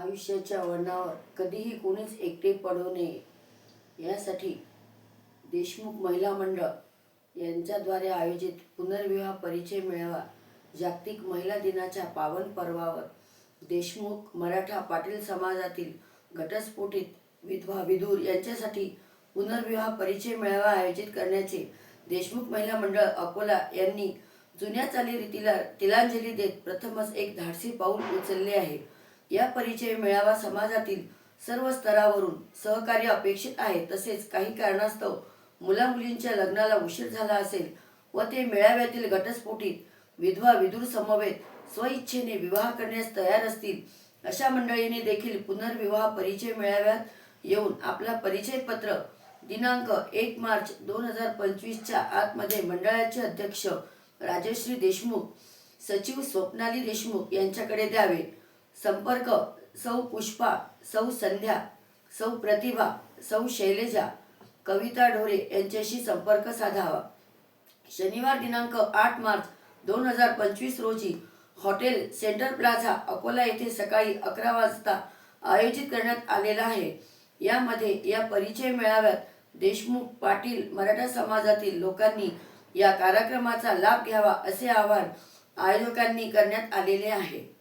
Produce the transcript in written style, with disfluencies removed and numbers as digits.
आयुष्याच्या वळणावर कधीही कोणीच एकटे पडू नये यासाठी देशमुख महिला मंडळ यांच्याद्वारे आयोजित पुनर्विवाह परिचय मेळावा जागतिक महिला दिनाच्या पावन पर्वावर देशमुख मराठा पाटील समाजातील घटस्फोटित विधवा विधूर यांच्यासाठी पुनर्विवाह परिचय मेळावा आयोजित करण्याचे देशमुख महिला मंडळ अकोला यांनी जुन्या चालीरीतीला तिलांजली देत प्रथमच एक धाडसी पाऊल उचलले आहे। या परिचय मेळावा समाजातील सर्व स्तरावरून सहकार्य अपेक्षित आहे। तसेच काही कारणास्तव मुला मुलींच्या लग्नाला उशीर झाला असेल व ते मेळाव्यातील घटस्फोटित विधवा विधूर समवेत स्वइच्छेने विवाह करण्यास तयार असतील अशा मंडळींनी देखील पुनर्विवाह परिचय मेळाव्यात येऊन आपला परिचय पत्र दिनांक 1 मार्च 2025 च्या आतमध्ये मंडळाचे अध्यक्ष राजश्री देशमुख, सचिव स्वप्नाली देशमुख यांच्याकडे द्यावे। संपर्क सौ पुष्पा, सौ संध्या, सौ प्रतिभा, सौ शैलजा, कविता ढोरे यांच्याशी संपर्क साधावा। शनिवार दिनांक 8 मार्च 2025 रोजी हॉटेल सेंटर प्लाझा अकोला येथे सकाळी 11 वाजता आयोजित करण्यात आलेला आहे। यामध्ये या परिचय मेळाव्यात देशमुख पाटील मराठा समाजातील लोकांनी या कार्यक्रमाचा लाभ घ्यावा असे आवाहन आयोजकांनी करण्यात आलेले आहे।